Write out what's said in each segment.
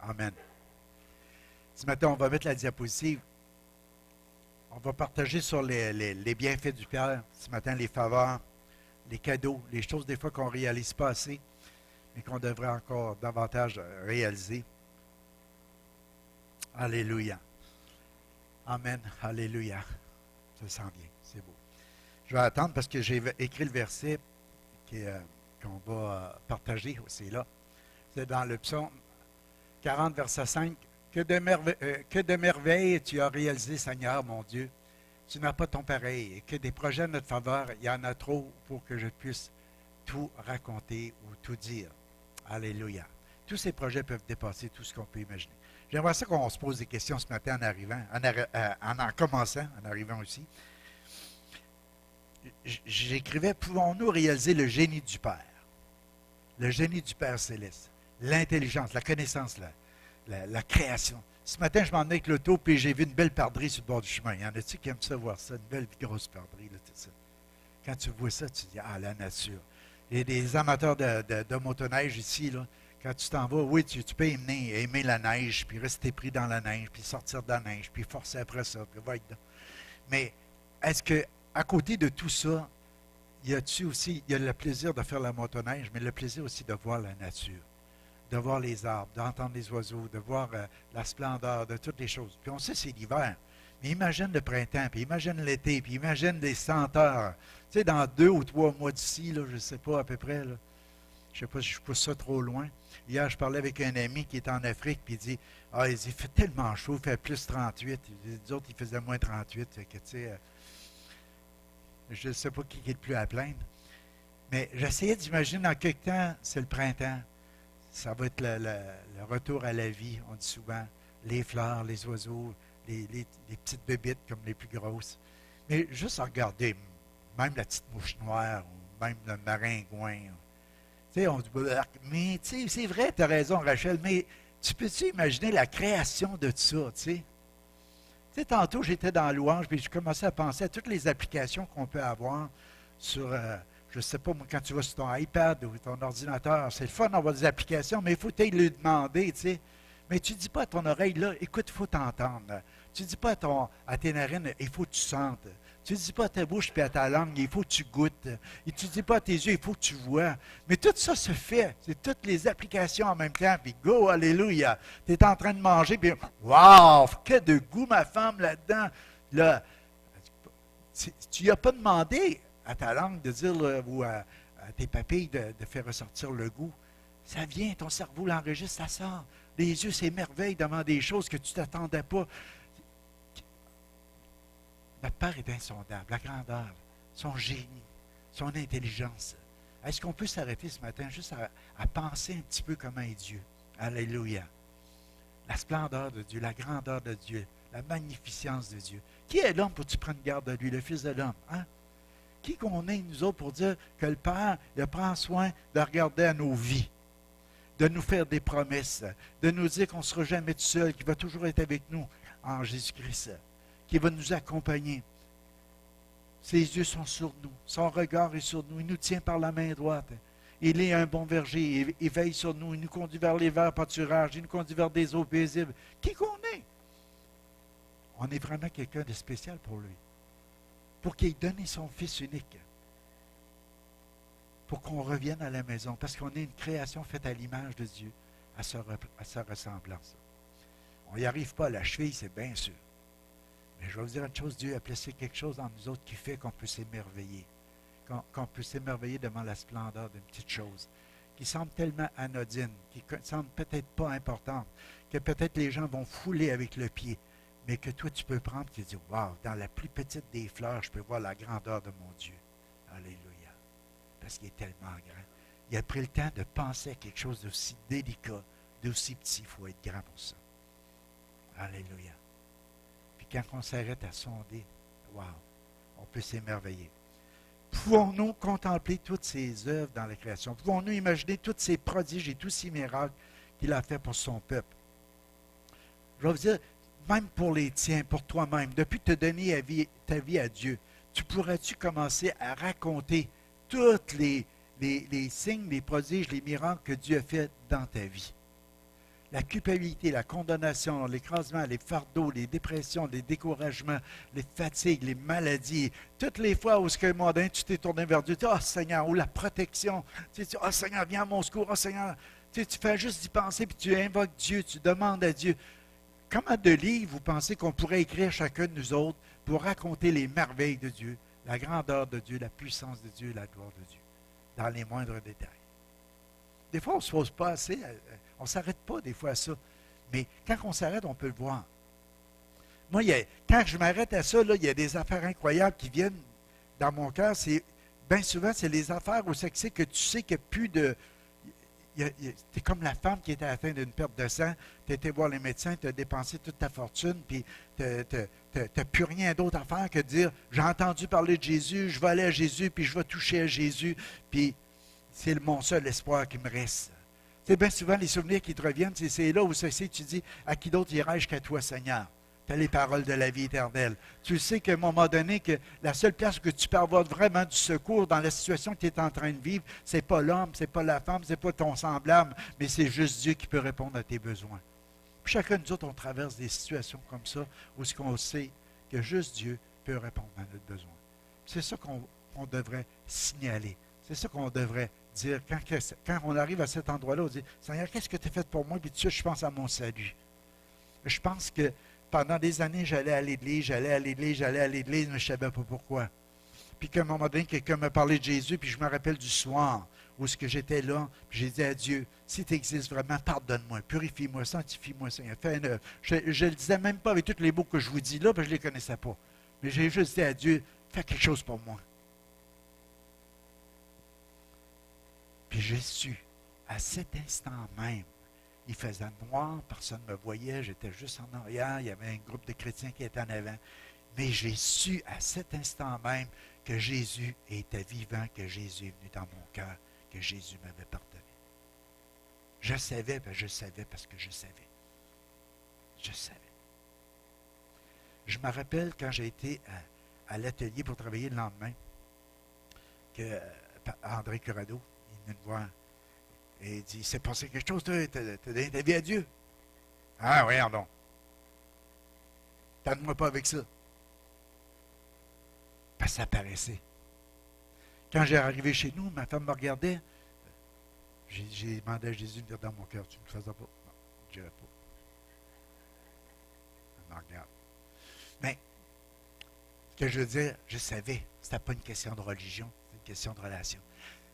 Amen. Ce matin, on va mettre la diapositive. On va partager sur les bienfaits du Père. Ce matin, les faveurs, les cadeaux, les choses des fois qu'on ne réalise pas assez, mais qu'on devrait encore davantage réaliser. Alléluia. Amen. Alléluia. Ça sent bien. C'est beau. Je vais attendre parce que j'ai écrit le verset qu'on va partager aussi là. C'est dans le psaume 40, verset 5. Que de merveilles tu as réalisé, Seigneur, mon Dieu. Tu n'as pas ton pareil. Et que des projets à notre faveur, il y en a trop pour que je puisse tout raconter ou tout dire. Alléluia. Tous ces projets peuvent dépasser tout ce qu'on peut imaginer. J'aimerais ça qu'on se pose des questions ce matin en arrivant, en commençant, en arrivant aussi. J'écrivais, pouvons-nous réaliser le génie du Père? Le génie du Père céleste. L'intelligence, la connaissance, la création. Ce matin, je m'en ai avec l'auto, puis j'ai vu une belle perdrix sur le bord du chemin. Y en a-tu qui aiment ça voir ça? Une belle grosse perdrix, là, tout ça. Quand tu vois ça, tu dis, ah, la nature. Il y a des amateurs de motoneige ici, là. Quand tu t'en vas, oui, tu peux aimer la neige, puis rester pris dans la neige, puis sortir de la neige, puis forcer après ça, puis va être dedans. Mais est-ce que, à côté de tout ça, il y a le plaisir de faire la motoneige, mais le plaisir aussi de voir la nature, de voir les arbres, d'entendre les oiseaux, de voir la splendeur de toutes les choses. Puis on sait c'est l'hiver, mais imagine le printemps, puis imagine l'été, puis imagine les senteurs. Tu sais, dans 2 ou 3 mois d'ici, là, je ne sais pas à peu près, là, je ne sais pas si je pousse ça trop loin. Hier, je parlais avec un ami qui est en Afrique, puis il dit, ah, il fait tellement chaud, il fait plus 38. Les autres, il faisait moins 38. Fait que, tu sais, je ne sais pas qui est le plus à plaindre. Mais j'essayais d'imaginer dans quelques temps, c'est le printemps. Ça va être le retour à la vie, on dit souvent. Les fleurs, les oiseaux, les petites bébites comme les plus grosses. Mais juste à regarder, même la petite mouche noire, ou même le maringouin. Tu sais, on dit, mais tu sais, c'est vrai, tu as raison, Rachel, mais tu peux-tu imaginer la création de ça, tu sais? Tu sais, tantôt, j'étais dans Louange, puis je commençais à penser à toutes les applications qu'on peut avoir sur, je ne sais pas, moi, quand tu vas sur ton iPad ou ton ordinateur, c'est le fun d'avoir des applications, mais il faut t'aller le demander, tu sais. Mais tu ne dis pas à ton oreille, là, écoute, il faut t'entendre. Tu ne dis pas à tes narines, il faut que tu sentes. Tu ne dis pas à ta bouche et à ta langue, il faut que tu goûtes. Et tu ne dis pas à tes yeux, il faut que tu vois. Mais tout ça se fait. C'est toutes les applications en même temps. Puis go, alléluia. Tu es en train de manger, puis waouh, que de goût, ma femme, là-dedans. Là, tu n'as pas demandé à ta langue de dire, là, ou à tes papilles de faire ressortir le goût. Ça vient, ton cerveau l'enregistre, ça sort. Les yeux s'émerveillent devant des choses que tu ne t'attendais pas. Notre Père est insondable, la grandeur, son génie, son intelligence. Est-ce qu'on peut s'arrêter ce matin juste à penser un petit peu comment est Dieu? Alléluia. La splendeur de Dieu, la grandeur de Dieu, la magnificence de Dieu. Qui est l'homme pour que tu prennes garde de lui, le Fils de l'homme? Hein? Qui qu'on est, nous autres, pour dire que le Père il prend soin de regarder à nos vies, de nous faire des promesses, de nous dire qu'on ne sera jamais tout seul, qu'il va toujours être avec nous en Jésus-Christ, qui va nous accompagner. Ses yeux sont sur nous, son regard est sur nous, il nous tient par la main droite. Il est un bon berger, il veille sur nous, il nous conduit vers les verts pâturages, il nous conduit vers des eaux paisibles. Qui qu'on est? On est vraiment quelqu'un de spécial pour lui. Pour qu'il ait donné son Fils unique. Pour qu'on revienne à la maison, parce qu'on est une création faite à l'image de Dieu, à sa ressemblance. On n'y arrive pas à la cheville, c'est bien sûr. Mais je vais vous dire une chose, Dieu a placé quelque chose en nous autres qui fait qu'on peut s'émerveiller. Qu'on peut s'émerveiller devant la splendeur d'une petite chose, qui semble tellement anodine, qui semble peut-être pas importante, que peut-être les gens vont fouler avec le pied, mais que toi tu peux prendre et dire, wow, dans la plus petite des fleurs, je peux voir la grandeur de mon Dieu. Alléluia. Parce qu'il est tellement grand. Il a pris le temps de penser à quelque chose d'aussi délicat, d'aussi petit, il faut être grand pour ça. Alléluia. Puis quand on s'arrête à sonder, wow, on peut s'émerveiller. Pouvons-nous contempler toutes ces œuvres dans la création? Pouvons-nous imaginer tous ces prodiges et tous ces miracles qu'il a fait pour son peuple? Je vais vous dire, même pour les tiens, pour toi-même, depuis que tu as donné ta vie à Dieu, tu pourrais-tu commencer à raconter tous les signes, les prodiges, les miracles que Dieu a fait dans ta vie? La culpabilité, la condamnation, l'écrasement, les fardeaux, les dépressions, les découragements, les fatigues, les maladies. Toutes les fois où, à un moment donné, tu t'es tourné vers Dieu, tu dis, « Oh Seigneur », ou la protection. Tu dis, « Oh Seigneur, viens à mon secours, oh Seigneur ». Tu fais juste d'y penser, puis tu invoques Dieu, tu demandes à Dieu. Comment de livres vous pensez qu'on pourrait écrire chacun de nous autres pour raconter les merveilles de Dieu, la grandeur de Dieu, la puissance de Dieu, la gloire de Dieu, dans les moindres détails? Des fois, on ne se pose pas assez, on ne s'arrête pas des fois à ça. Mais quand on s'arrête, on peut le voir. Moi, quand je m'arrête à ça, là, il y a des affaires incroyables qui viennent dans mon cœur. Bien souvent, c'est les affaires où c'est que tu sais qu'il n'y a plus de... Tu es comme la femme qui était atteinte d'une perte de sang. Tu as été voir les médecins, tu as dépensé toute ta fortune, puis tu n'as plus rien d'autre à faire que de dire, j'ai entendu parler de Jésus, je vais aller à Jésus, puis je vais toucher à Jésus, puis c'est mon seul espoir qui me reste. C'est bien souvent les souvenirs qui te reviennent, c'est là où tu dis, à qui d'autre irai-je qu'à toi, Seigneur? Tu as les paroles de la vie éternelle. Tu sais qu'à un moment donné, que la seule place que tu peux avoir vraiment du secours dans la situation que tu es en train de vivre, ce n'est pas l'homme, ce n'est pas la femme, ce n'est pas ton semblable, mais c'est juste Dieu qui peut répondre à tes besoins. Puis chacun de nous autres, on traverse des situations comme ça, où ce qu'on sait que juste Dieu peut répondre à notre besoin. C'est ça qu'on devrait signaler. C'est ça qu'on devrait dire. Quand on arrive à cet endroit-là, on dit, Seigneur, qu'est-ce que tu as fait pour moi? Puis tout de suite, je pense à mon salut. Je pense que pendant des années, j'allais à l'église, mais je ne savais pas pourquoi. Puis qu'à un moment donné, quelqu'un m'a parlé de Jésus, puis je me rappelle du soir où j'étais là, puis j'ai dit à Dieu, si tu existes vraiment, pardonne-moi, purifie-moi, sanctifie-moi, Seigneur, fais une œuvre. Je ne le disais même pas avec tous les mots que je vous dis là, parce que je ne les connaissais pas. Mais j'ai juste dit à Dieu, fais quelque chose pour moi. Puis j'ai su, à cet instant même, il faisait noir, personne ne me voyait, j'étais juste en arrière, il y avait un groupe de chrétiens qui était en avant. Mais j'ai su à cet instant même que Jésus était vivant, que Jésus est venu dans mon cœur, que Jésus m'avait pardonné. Je savais parce que je savais. Je savais. Je me rappelle quand j'ai été à l'atelier pour travailler le lendemain, que André Curado, il venait me voir et il dit, il s'est passé quelque chose, tu as donné ta vie à Dieu. Ah oui, donc. Tente-moi pas avec ça. Parce que ça paraissait. Quand j'ai arrivé chez nous, ma femme me regardait. J'ai demandé à Jésus de dire dans mon cœur, tu ne me faisais pas. Non, je ne dirais pas. Elle me regarde. Mais, ce que je veux dire, je savais, ce n'était pas une question de religion, c'est une question de relation.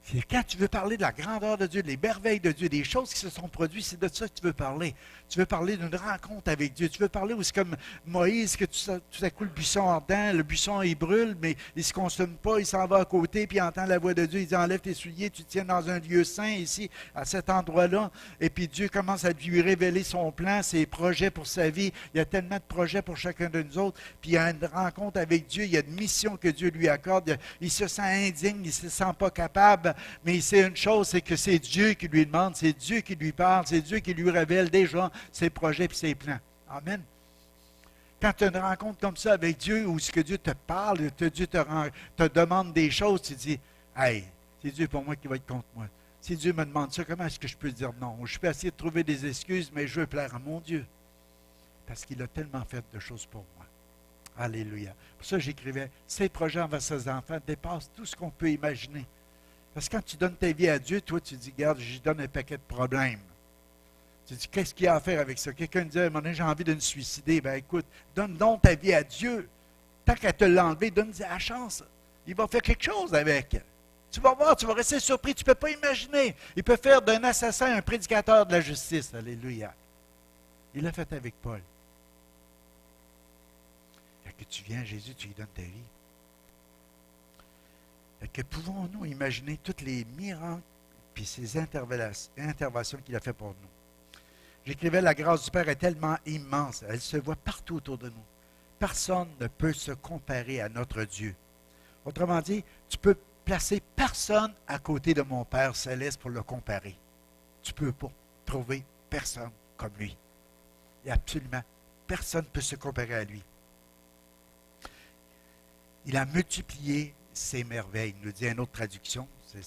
C'est quand tu veux parler de la grandeur de Dieu, des merveilles de Dieu, des choses qui se sont produites, c'est de ça que tu veux parler. Tu veux parler d'une rencontre avec Dieu. Tu veux parler où c'est comme Moïse, que tout à coup le buisson ardent, le buisson il brûle, mais il ne se consomme pas, il s'en va à côté, puis il entend la voix de Dieu, il dit enlève tes souliers, tu te tiens dans un lieu saint ici, à cet endroit-là. Et puis Dieu commence à lui révéler son plan, ses projets pour sa vie. Il y a tellement de projets pour chacun de nous autres. Puis il y a une rencontre avec Dieu, il y a une mission que Dieu lui accorde. Il se sent indigne, il ne se sent pas capable. Mais il sait une chose, c'est que c'est Dieu qui lui demande, c'est Dieu qui lui parle, c'est Dieu qui lui révèle déjà ses projets et ses plans. Amen. Quand tu as une rencontre comme ça avec Dieu, où ce que Dieu te parle, Dieu te demande des choses, tu dis, hey, c'est Dieu pour moi qui va être contre moi. Si Dieu me demande ça, comment est-ce que je peux dire non? Je peux essayer de trouver des excuses, mais je veux plaire à mon Dieu. Parce qu'il a tellement fait de choses pour moi. Alléluia. Pour ça, j'écrivais, ces projets envers ses enfants dépassent tout ce qu'on peut imaginer. Parce que quand tu donnes ta vie à Dieu, toi, tu dis, regarde, je lui donne un paquet de problèmes. Tu dis, qu'est-ce qu'il y a à faire avec ça? Quelqu'un dit, à un moment donné, j'ai envie de me suicider. Ben écoute, donne donc ta vie à Dieu. Tant qu'à te l'enlever, donne-lui la chance. Il va faire quelque chose avec. Tu vas voir, tu vas rester surpris, tu ne peux pas imaginer. Il peut faire d'un assassin un prédicateur de la justice. Alléluia. Il l'a fait avec Paul. Quand tu viens à Jésus, tu lui donnes ta vie. Que pouvons-nous imaginer tous les miracles et ces interventions qu'il a fait pour nous? J'écrivais, la grâce du Père est tellement immense, elle se voit partout autour de nous. Personne ne peut se comparer à notre Dieu. Autrement dit, tu peux placer personne à côté de mon Père céleste pour le comparer. Tu ne peux pas trouver personne comme lui. Et absolument, personne ne peut se comparer à lui. Il a multiplié ses merveilles, nous dit une autre traduction. C'est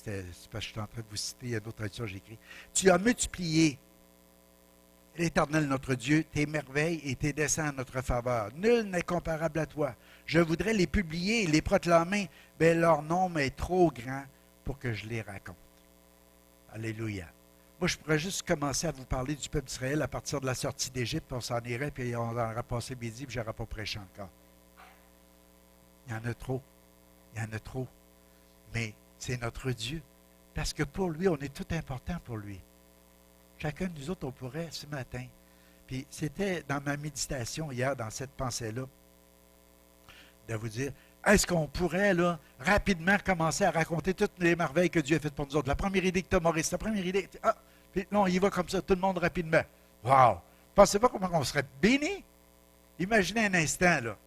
parce que je suis en train de vous citer une autre traduction que j'ai écrite. Tu as multiplié L'Éternel, notre Dieu, tes merveilles et tes desseins en notre faveur. Nul n'est comparable à toi. Je voudrais les publier et les proclamer, mais leur nombre est trop grand pour que je les raconte. Alléluia. Moi, je pourrais juste commencer à vous parler du peuple d'Israël à partir de la sortie d'Égypte, puis on s'en irait, puis on en aura passé midi, puis je n'aurais pas prêché encore. Il y en a trop. Il y en a trop. Mais c'est notre Dieu. Parce que pour lui, on est tout important pour lui. Chacun de nous autres, on pourrait ce matin. Puis c'était dans ma méditation hier, dans cette pensée-là, de vous dire, est-ce qu'on pourrait là, rapidement commencer à raconter toutes les merveilles que Dieu a faites pour nous autres? La première idée que tu as, Maurice, la première idée, puis non, il va comme ça, tout le monde rapidement. Wow! Pensez pas comment on serait béni? Imaginez un instant, là.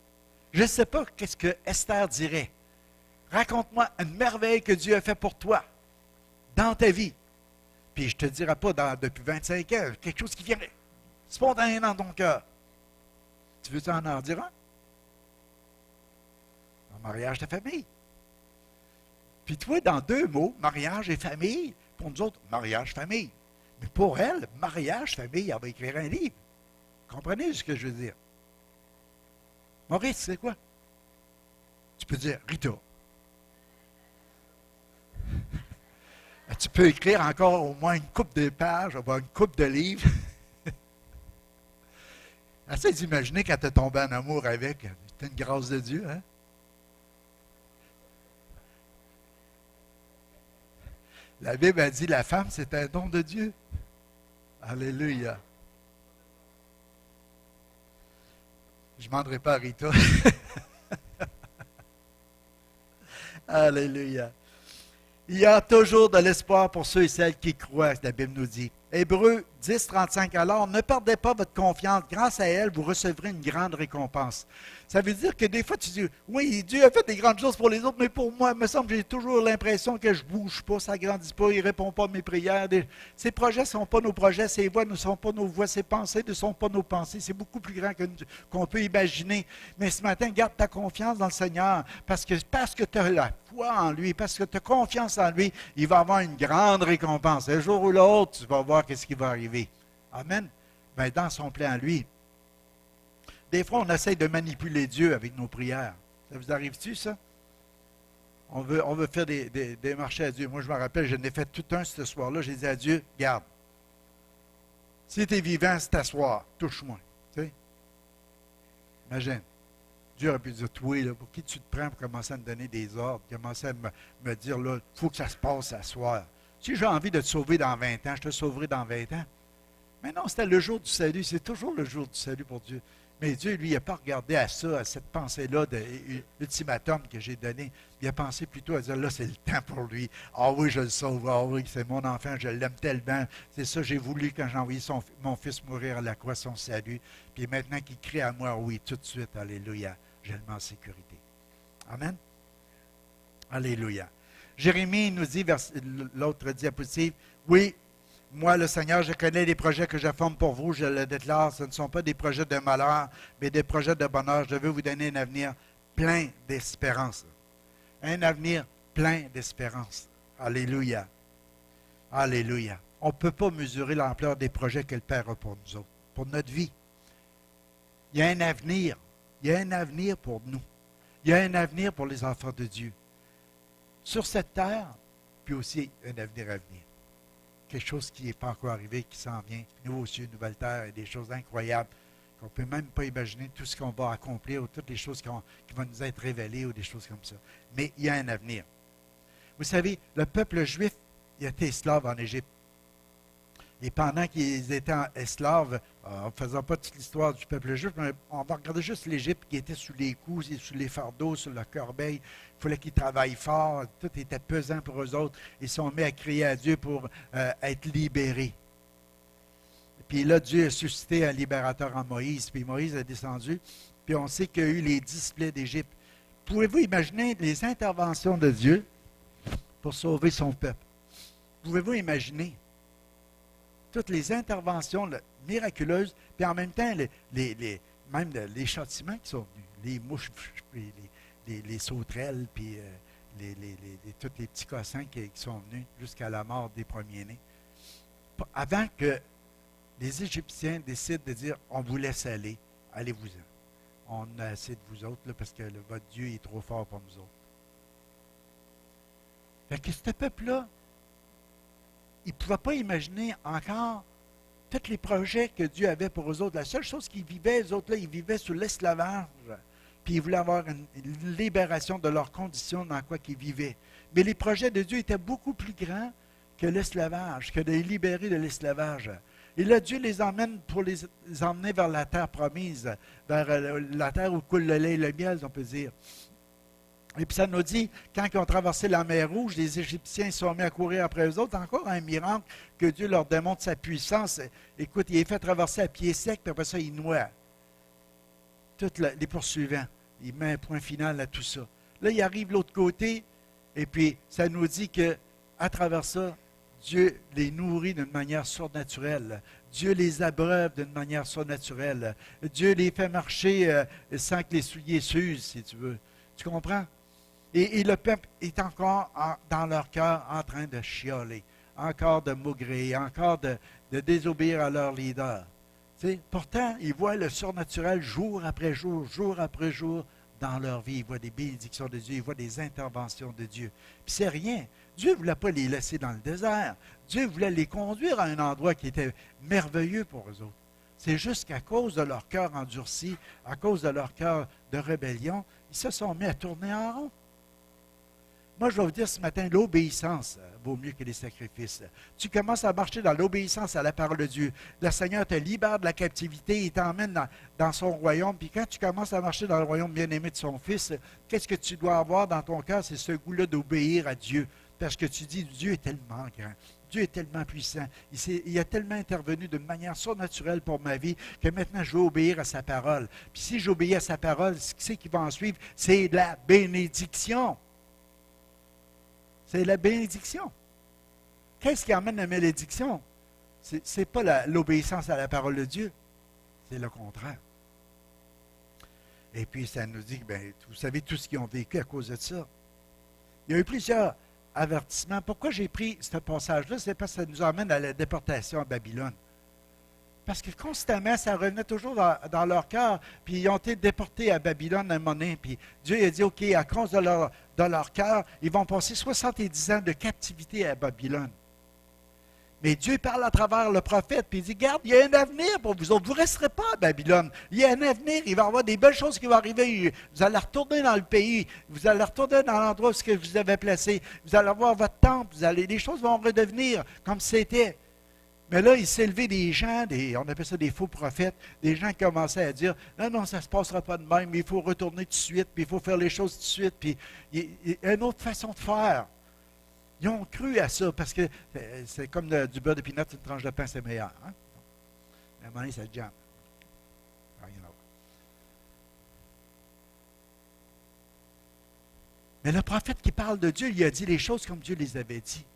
Je ne sais pas qu'est-ce que Esther dirait. Raconte-moi une merveille que Dieu a fait pour toi, dans ta vie. Puis je ne te dirai pas depuis 25 ans, quelque chose qui vient spontanément dans ton cœur. Tu veux en dire un? Un mariage de famille. Puis toi, dans 2 mots, mariage et famille, pour nous autres, mariage-famille. Mais pour elle, mariage-famille, elle va écrire un livre. Comprenez ce que je veux dire? Maurice, c'est quoi? Tu peux dire Rita. Tu peux écrire encore au moins une couple de pages, avoir une couple de livres. Essaye d'imaginer quand tu es tombé en amour avec. C'est une grâce de Dieu, hein? La Bible a dit la femme, c'est un don de Dieu. Alléluia. Je ne demanderai pas à Rita. Alléluia. Il y a toujours de l'espoir pour ceux et celles qui croient, la Bible nous dit. Hébreux 10, 35. Alors, ne perdez pas votre confiance. Grâce à elle, vous recevrez une grande récompense. Ça veut dire que des fois, tu dis, oui, Dieu a fait des grandes choses pour les autres, mais pour moi, il me semble que j'ai toujours l'impression que je ne bouge pas, ça ne grandit pas, il ne répond pas à mes prières. Ces projets ne sont pas nos projets, ces voix ne sont pas nos voix, ces pensées ne sont pas nos pensées. C'est beaucoup plus grand qu'on peut imaginer. Mais ce matin, garde ta confiance dans le Seigneur, parce que tu as la foi en lui, parce que tu as confiance en lui, il va avoir une grande récompense. Un jour ou l'autre, tu vas voir ce qui va arriver. Amen. Bien, dans son plan à lui. Des fois, on essaie de manipuler Dieu avec nos prières. Ça vous arrive-tu, ça? On veut faire des marchés à Dieu. Moi, je me rappelle, je n'ai fait tout un ce soir-là. J'ai dit à Dieu, garde. Si tu es vivant, c'est t'asseoir. Touche-moi. Tu sais? Imagine. Dieu aurait pu dire, toi, là, pour qui tu te prends pour commencer à me donner des ordres, commencer à me dire, là, il faut que ça se passe à soir. Si j'ai envie de te sauver dans 20 ans, je te sauverai dans 20 ans. Mais non, c'était le jour du salut. C'est toujours le jour du salut pour Dieu. Mais Dieu, lui, il n'a pas regardé à ça, à cette pensée-là d'ultimatum que j'ai donné. Il a pensé plutôt à dire, là, c'est le temps pour lui. Ah oui, je le sauve. Ah oui, c'est mon enfant, je l'aime tellement. C'est ça, j'ai voulu quand j'ai envoyé mon fils mourir à la croix, son salut. Puis maintenant qu'il crie à moi, oui, tout de suite, alléluia, je le mets en sécurité. Amen. Alléluia. Jérémie nous dit, l'autre diapositive, oui, moi, le Seigneur, je connais les projets que je forme pour vous, je le déclare, ce ne sont pas des projets de malheur, mais des projets de bonheur. Je veux vous donner un avenir plein d'espérance. Un avenir plein d'espérance. Alléluia. Alléluia. On ne peut pas mesurer l'ampleur des projets que le Père a pour nous autres, pour notre vie. Il y a un avenir. Il y a un avenir pour nous. Il y a un avenir pour les enfants de Dieu. Sur cette terre, puis aussi un avenir à venir. Quelque chose qui n'est pas encore arrivé, qui s'en vient. Nouveaux cieux, nouvelle terre, et des choses incroyables qu'on ne peut même pas imaginer, tout ce qu'on va accomplir, ou toutes les choses qui vont nous être révélées, ou des choses comme ça. Mais il y a un avenir. Vous savez, le peuple juif, il était esclave en Égypte. Et pendant qu'ils étaient esclaves, en ne faisant pas toute l'histoire du peuple juif, mais on va regarder juste l'Égypte qui était sous les coups, sous les fardeaux, sur la corbeille. Il fallait qu'ils travaillent fort. Tout était pesant pour eux autres. Ils sont mis à crier à Dieu pour être libérés. Puis là, Dieu a suscité un libérateur en Moïse. Puis Moïse est descendu. Puis on sait qu'il y a eu les 10 plaies d'Égypte. Pouvez-vous imaginer les interventions de Dieu pour sauver son peuple? Pouvez-vous imaginer toutes les interventions miraculeuses, puis en même temps, même les châtiments qui sont venus, les mouches, les sauterelles, puis tous les petits cossins qui sont venus jusqu'à la mort des premiers-nés. Avant que les Égyptiens décident de dire, on vous laisse aller, allez-vous-en. On a assez de vous autres, là, parce que votre Dieu est trop fort pour nous autres. Fait que ce peuple-là, il ne pouvait pas imaginer encore tous les projets que Dieu avait pour eux autres. La seule chose qu'ils vivaient, eux autres, là, ils vivaient sous l'esclavage. Puis ils voulaient avoir une libération de leurs conditions dans quoi qu'ils vivaient. Mais les projets de Dieu étaient beaucoup plus grands que l'esclavage, que de les libérer de l'esclavage. Et là, Dieu les emmène pour les emmener vers la terre promise, vers la terre où coule le lait et le miel, on peut dire. Et puis ça nous dit, quand ils ont traversé la mer Rouge, les Égyptiens se sont mis à courir après eux autres. Encore un miracle que Dieu leur démontre sa puissance. Écoute, il les fait traverser à pied sec, puis après ça, il noie tous les poursuivants. Il met un point final à tout ça. Là, il arrive de l'autre côté, et puis ça nous dit qu'à travers ça, Dieu les nourrit d'une manière surnaturelle. Dieu les abreuve d'une manière surnaturelle. Dieu les fait marcher sans que les souliers s'usent, si tu veux. Tu comprends? Et le peuple est encore dans leur cœur en train de chialer, encore de maugréer, encore de désobéir à leur leader. Tu sais, pourtant, ils voient le surnaturel jour après jour dans leur vie. Ils voient des bénédictions de Dieu, ils voient des interventions de Dieu. Puis c'est rien. Dieu ne voulait pas les laisser dans le désert. Dieu voulait les conduire à un endroit qui était merveilleux pour eux autres. C'est juste qu'à cause de leur cœur endurci, à cause de leur cœur de rébellion, ils se sont mis à tourner en rond. Moi, je vais vous dire ce matin, l'obéissance vaut mieux que les sacrifices. Tu commences à marcher dans l'obéissance à la parole de Dieu. Le Seigneur te libère de la captivité, il t'emmène dans son royaume. Puis quand tu commences à marcher dans le royaume bien-aimé de son Fils, qu'est-ce que tu dois avoir dans ton cœur? C'est ce goût-là d'obéir à Dieu. Parce que tu dis, Dieu est tellement grand. Dieu est tellement puissant. Il a tellement intervenu d'une manière surnaturelle pour ma vie que maintenant je veux obéir à sa parole. Puis si j'obéis à sa parole, ce qui va en suivre, c'est la bénédiction. C'est la bénédiction. Qu'est-ce qui emmène la malédiction? Ce n'est pas l'obéissance à la parole de Dieu. C'est le contraire. Et puis ça nous dit, bien, vous savez tout ce qu'ils ont vécu à cause de ça. Il y a eu plusieurs avertissements. Pourquoi j'ai pris ce passage-là? C'est parce que ça nous emmène à la déportation à Babylone. Parce que constamment, ça revenait toujours dans leur cœur. Puis ils ont été déportés à Babylone à un moment donné. Puis Dieu a dit, OK, à cause de leur cœur, ils vont passer 70 ans de captivité à Babylone. Mais Dieu parle à travers le prophète, puis il dit, regarde, il y a un avenir pour vous autres. Vous ne resterez pas à Babylone. Il y a un avenir, il va y avoir des belles choses qui vont arriver. Vous allez retourner dans le pays. Vous allez retourner dans l'endroit où je vous avais placé. Vous allez avoir votre temple. Les choses vont redevenir comme c'était. Mais là, il s'est levé des gens, on appelle ça des faux prophètes, des gens qui commençaient à dire, non, ça ne se passera pas de même, il faut retourner tout de suite, puis il faut faire les choses tout de suite, puis il y a une autre façon de faire. Ils ont cru à ça, parce que c'est comme du beurre de pinot, une tranche de pain, c'est meilleur. Hein? À un moment donné, ça jamme. Mais le prophète qui parle de Dieu, il a dit les choses comme Dieu les avait dit.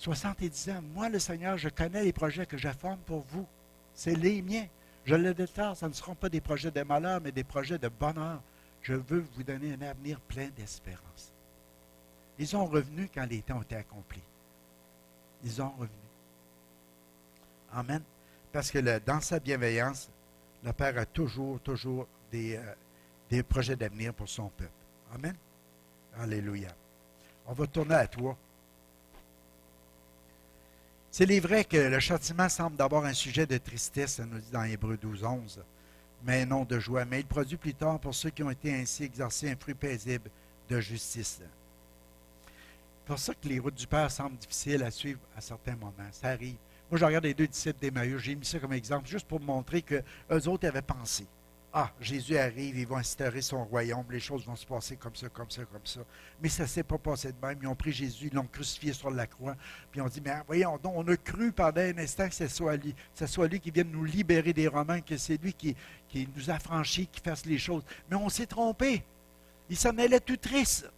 70 ans, moi le Seigneur, je connais les projets que je forme pour vous. C'est les miens. Je le déclare, ce ne seront pas des projets de malheur, mais des projets de bonheur. Je veux vous donner un avenir plein d'espérance. Ils sont revenus quand les temps ont été accomplis. Ils sont revenus. Amen. Parce que dans sa bienveillance, le Père a toujours des projets d'avenir pour son peuple. Amen. Alléluia. On va tourner à toi. C'est vrai que le châtiment semble d'abord un sujet de tristesse, ça nous dit dans Hébreux 12, 11, mais non de joie. Mais il produit plus tard pour ceux qui ont été ainsi exercés un fruit paisible de justice. C'est pour ça que les routes du Père semblent difficiles à suivre à certains moments. Ça arrive. Moi, je regarde les 2 disciples d'Emmaüs, j'ai mis ça comme exemple juste pour montrer qu'eux autres avaient pensé. Ah, Jésus arrive, il va instaurer son royaume, les choses vont se passer comme ça. Mais ça ne s'est pas passé de même. Ils ont pris Jésus, ils l'ont crucifié sur la croix, puis ils ont dit, mais voyons donc, on a cru pendant un instant que ce soit lui qui vienne nous libérer des Romains, que c'est lui qui nous a franchis, qui fasse les choses. Mais on s'est trompé. Ils s'en allaient tout tristes.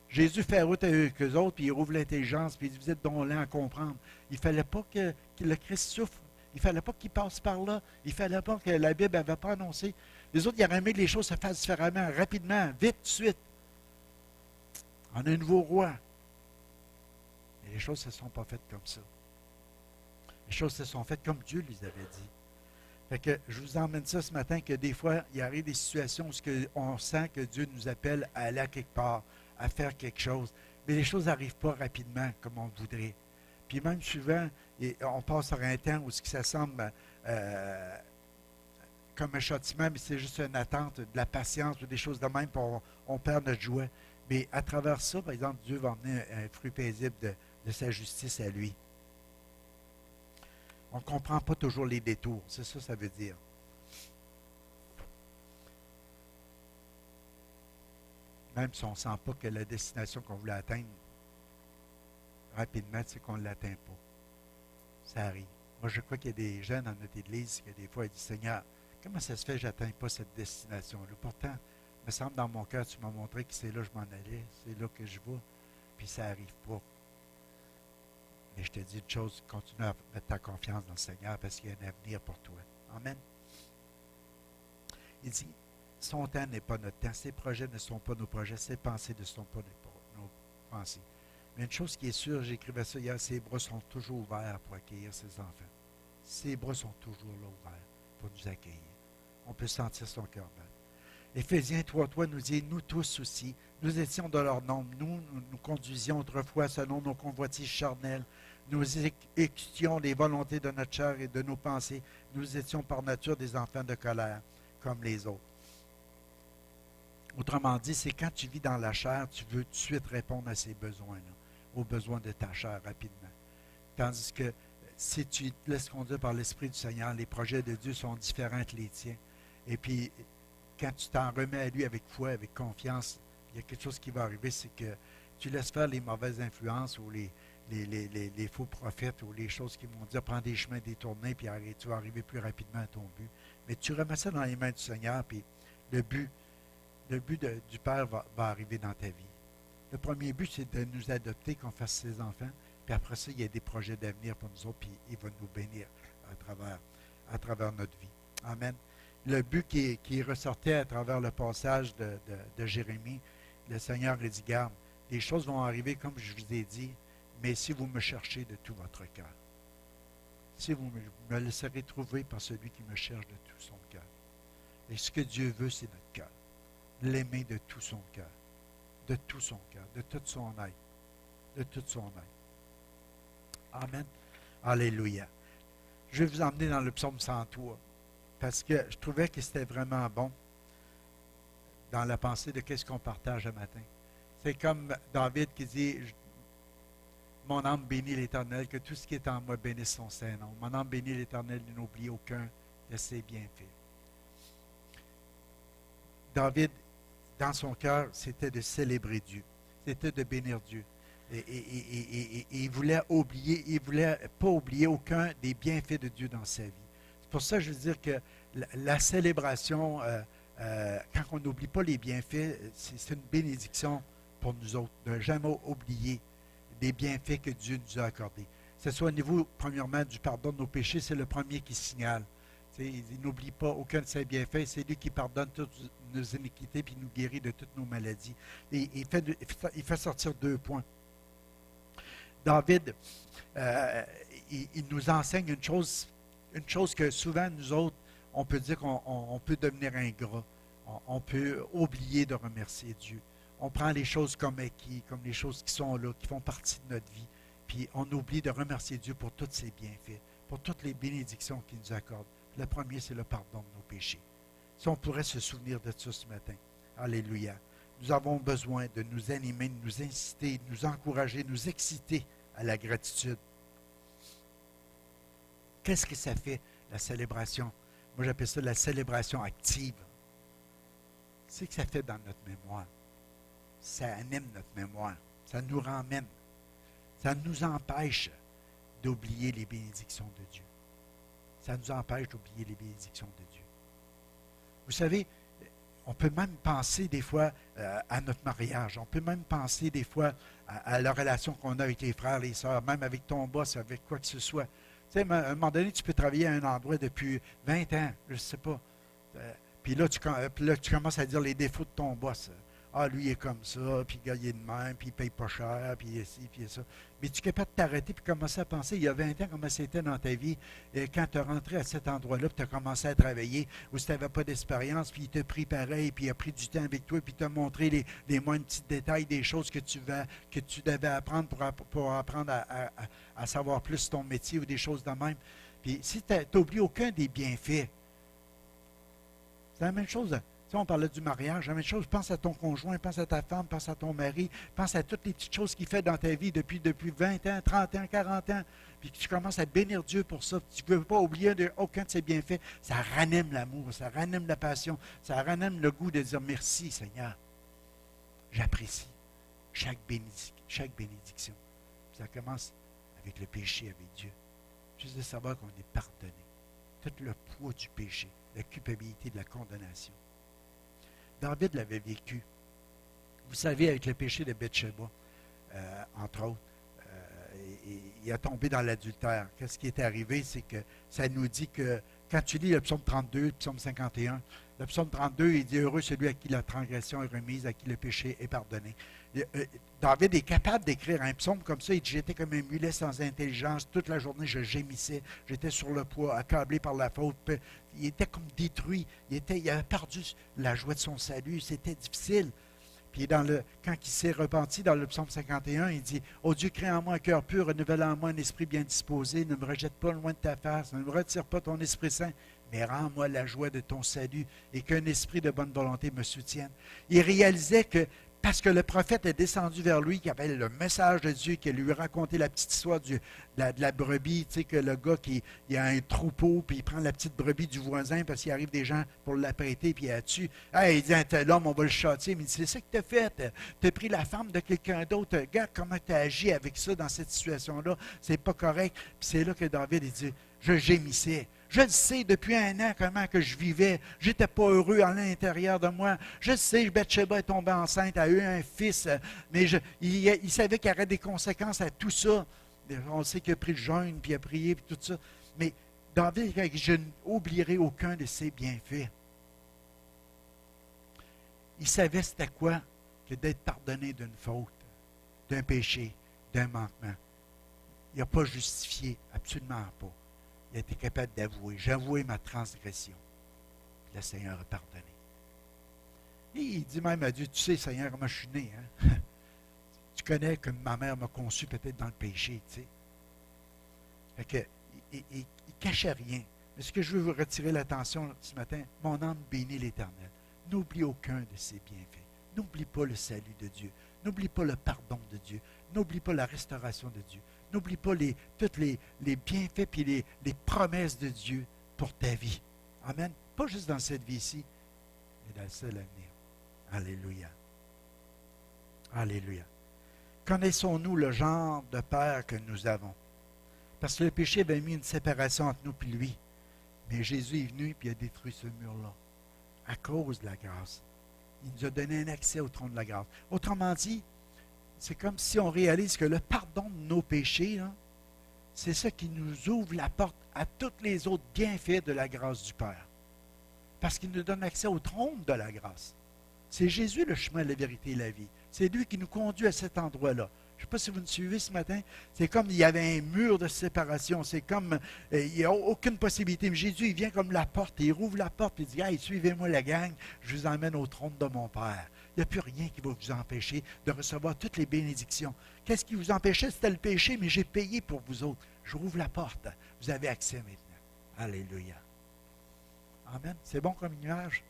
Jésus fait route avec eux autres, puis il rouvre l'intelligence, puis il dit, vous êtes donc lents à comprendre. Il ne fallait pas que le Christ souffre. Il ne fallait pas qu'il passe par là. Il ne fallait pas que la Bible n'avait pas annoncé. Les autres, ils auraient aimé que les choses se fassent différemment, rapidement, vite, tout de suite. On a un nouveau roi. Mais les choses ne se sont pas faites comme ça. Les choses se sont faites comme Dieu les avait dit. Fait que je vous emmène ça ce matin que des fois, il arrive des situations où on sent que Dieu nous appelle à aller à quelque part, à faire quelque chose. Mais les choses n'arrivent pas rapidement comme on voudrait. Puis même souvent, on passe sur un temps où ce qui ça semble comme un châtiment, mais c'est juste une attente, de la patience ou des choses de même, puis on perd notre joie. Mais à travers ça, par exemple, Dieu va emmener un fruit paisible de sa justice à lui. On ne comprend pas toujours les détours. C'est ça que ça veut dire. Même si on ne sent pas que la destination qu'on voulait atteindre rapidement, c'est qu'on ne l'atteint pas. Ça arrive. Moi, je crois qu'il y a des gens dans notre Église qui, des fois, ils disent Seigneur, comment ça se fait que je n'atteins pas cette destination-là? Pourtant, il me semble dans mon cœur, tu m'as montré que c'est là que je m'en allais, c'est là que je vais, puis ça n'arrive pas. Mais je te dis une chose, continue à mettre ta confiance dans le Seigneur parce qu'il y a un avenir pour toi. Amen. Il dit, son temps n'est pas notre temps, ses projets ne sont pas nos projets, ses pensées ne sont pas nos pensées. Mais une chose qui est sûre, j'écrivais ça hier, ses bras sont toujours ouverts pour accueillir ses enfants. Ses bras sont toujours là ouverts pour nous accueillir. On peut sentir son cœur battre. Éphésiens 3.3 nous dit, nous tous aussi, nous étions de leur nombre, nous conduisions autrefois selon nos convoitises charnelles, nous exécutions les volontés de notre chair et de nos pensées, nous étions par nature des enfants de colère, comme les autres. Autrement dit, c'est quand tu vis dans la chair, tu veux tout de suite répondre à ces besoins-là, aux besoins de ta chair rapidement. Tandis que si tu te laisses conduire par l'Esprit du Seigneur, les projets de Dieu sont différents que les tiens. Et puis, quand tu t'en remets à lui avec foi, avec confiance, il y a quelque chose qui va arriver, c'est que tu laisses faire les mauvaises influences ou les faux prophètes ou les choses qui vont dire prends des chemins détournés puis tu vas arriver plus rapidement à ton but. Mais tu remets ça dans les mains du Seigneur puis le but du Père va arriver dans ta vie. Le premier but, c'est de nous adopter, qu'on fasse ses enfants. Puis après ça, il y a des projets d'avenir pour nous autres, puis il va nous bénir à travers notre vie. Amen. Le but qui ressortait à travers le passage de Jérémie, le Seigneur a dit, garde, les choses vont arriver comme je vous ai dit, mais si vous me cherchez de tout votre cœur, si vous me laisserez trouver par celui qui me cherche de tout son cœur. Et ce que Dieu veut, c'est notre cœur. L'aimer de tout son cœur, de tout son cœur, de toute son être, de toute son être. Amen. Alléluia. Je vais vous emmener dans le psaume 103, parce que je trouvais que c'était vraiment bon dans la pensée de qu'est-ce qu'on partage ce matin. C'est comme David qui dit, mon âme bénit l'Éternel, que tout ce qui est en moi bénisse son Saint-Nom. Mon âme bénit l'Éternel, il n'oublie aucun de ses bienfaits. David, dans son cœur, c'était de célébrer Dieu. C'était de bénir Dieu. Et il voulait pas oublier aucun des bienfaits de Dieu dans sa vie. C'est pour ça que je veux dire que la célébration, quand on n'oublie pas les bienfaits, c'est une bénédiction pour nous autres, de ne jamais oublier les bienfaits que Dieu nous a accordés. Que ce soit au niveau, premièrement, du pardon de nos péchés, c'est le premier qui signale. Il n'oublie pas aucun de ses bienfaits. C'est lui qui pardonne toutes nos iniquités et nous guérit de toutes nos maladies. Et il fait sortir 2 points. David, il nous enseigne une chose que souvent, nous autres, on peut dire qu'on peut devenir ingrat. On peut oublier de remercier Dieu. On prend les choses comme acquis, comme les choses qui sont là, qui font partie de notre vie. Puis on oublie de remercier Dieu pour tous ses bienfaits, pour toutes les bénédictions qu'il nous accorde. Le premier, c'est le pardon de nos péchés. Si on pourrait se souvenir de ça ce matin. Alléluia. Nous avons besoin de nous animer, de nous inciter, de nous encourager, de nous exciter à la gratitude. Qu'est-ce que ça fait, la célébration? Moi, j'appelle ça la célébration active. C'est ce que ça fait dans notre mémoire. Ça anime notre mémoire. Ça nous ramène. Ça nous empêche d'oublier les bénédictions de Dieu. Ça nous empêche d'oublier les bénédictions de Dieu. Vous savez, on peut même penser des fois à notre mariage. On peut même penser des fois à la relation qu'on a avec les frères, les sœurs, même avec ton boss, avec quoi que ce soit. Tu sais, à un moment donné, tu peux travailler à un endroit depuis 20 ans, je ne sais pas. Puis là, tu commences à dire les défauts de ton boss. Ah, lui, il est comme ça, puis il est de même, puis il paye pas cher, puis il est ci, puis il est ça. Mais tu es capable de t'arrêter puis commencer à penser, il y a 20 ans, comment c'était dans ta vie, quand tu es rentré à cet endroit-là, puis tu as commencé à travailler, où tu n'avais pas d'expérience, puis il t'a pris pareil, puis il a pris du temps avec toi, puis il t'a montré les moindres petits détails des choses que tu devais apprendre pour apprendre à savoir plus ton métier ou des choses de même. Puis si tu n'oublies aucun des bienfaits, c'est la même chose. Si on parlait du mariage, la même chose, pense à ton conjoint, pense à ta femme, pense à ton mari, pense à toutes les petites choses qu'il fait dans ta vie depuis 20 ans, 30 ans, 40 ans, puis que tu commences à bénir Dieu pour ça. Tu ne veux pas oublier aucun de ses bienfaits. Ça ranime l'amour, ça ranime la passion, ça ranime le goût de dire merci Seigneur. J'apprécie chaque bénédiction. Ça commence avec le péché, avec Dieu. Juste de savoir qu'on est pardonné. Tout le poids du péché, la culpabilité, de la condamnation. David l'avait vécu. Vous savez, avec le péché de Bathsheba, entre autres, il a tombé dans l'adultère. Qu'est-ce qui est arrivé? C'est que ça nous dit que, quand tu lis le psaume 32, le psaume 51, le psaume 32, il dit « Heureux celui à qui la transgression est remise, à qui le péché est pardonné ». David est capable d'écrire un psaume comme ça. Il dit « J'étais comme un mulet sans intelligence. Toute la journée, je gémissais. J'étais sur le poids, accablé par la faute. » Il était comme détruit. Il avait perdu la joie de son salut. C'était difficile. Puis quand il s'est repenti dans le psaume 51, il dit « Ô Dieu, crée en moi un cœur pur, renouvelle en moi un esprit bien disposé. Ne me rejette pas loin de ta face. Ne me retire pas ton Esprit Saint. Mais rends-moi la joie de ton salut et qu'un esprit de bonne volonté me soutienne. » Il réalisait que, parce que le prophète est descendu vers lui, qui avait le message de Dieu, qui lui racontait la petite histoire de la brebis, tu sais, que le gars il a un troupeau, puis il prend la petite brebis du voisin parce qu'il arrive des gens pour l'apprêter, puis il la tue. Hey, il dit à tel homme, on va le châtier. Mais il dit, c'est ça que tu as fait. Tu as pris la femme de quelqu'un d'autre. Regarde comment tu as agi avec ça dans cette situation-là. C'est pas correct. Puis c'est là que David, il dit, je gémissais. Je le sais depuis un an comment que je vivais. Je n'étais pas heureux à l'intérieur de moi. Je sais, Bathsheba est tombée enceinte, a eu un fils, mais il savait qu'il y aurait des conséquences à tout ça. On sait qu'il a pris le jeûne, puis il a prié, puis tout ça. Mais David, je n'oublierai aucun de ses bienfaits. Il savait c'était quoi que d'être pardonné d'une faute, d'un péché, d'un manquement. Il n'a pas justifié, absolument pas. Il a été capable d'avouer. J'ai avoué ma transgression. Puis le Seigneur a pardonné. Et il dit même à Dieu, tu sais, Seigneur, comment je suis né. Hein? Tu connais que ma mère m'a conçu peut-être dans le péché. Tu sais. Fait que, il ne cachait rien. Mais ce que je veux vous retirer l'attention ce matin, mon âme bénit l'Éternel. N'oublie aucun de ses bienfaits. N'oublie pas le salut de Dieu. N'oublie pas le pardon de Dieu. N'oublie pas la restauration de Dieu. N'oublie pas tous les bienfaits et les promesses de Dieu pour ta vie. Amen. Pas juste dans cette vie-ci, mais dans celle à venir. Alléluia. Alléluia. Connaissons-nous le genre de Père que nous avons? Parce que le péché avait mis une séparation entre nous et lui. Mais Jésus est venu et a détruit ce mur-là. À cause de la grâce. Il nous a donné un accès au trône de la grâce. Autrement dit, c'est comme si on réalise que le pardon de nos péchés, là, c'est ça qui nous ouvre la porte à tous les autres bienfaits de la grâce du Père. Parce qu'il nous donne accès au trône de la grâce. C'est Jésus le chemin, la vérité et la vie. C'est lui qui nous conduit à cet endroit-là. Je ne sais pas si vous me suivez ce matin. C'est comme il y avait un mur de séparation. C'est comme il n'y a aucune possibilité. Mais Jésus, il vient comme la porte. Il rouvre la porte et il dit, hey, suivez-moi la gang, je vous emmène au trône de mon Père. Il n'y a plus rien qui va vous empêcher de recevoir toutes les bénédictions. Qu'est-ce qui vous empêchait? C'était le péché, mais j'ai payé pour vous autres. Je rouvre la porte. Vous avez accès maintenant. Alléluia. Amen. C'est bon comme image?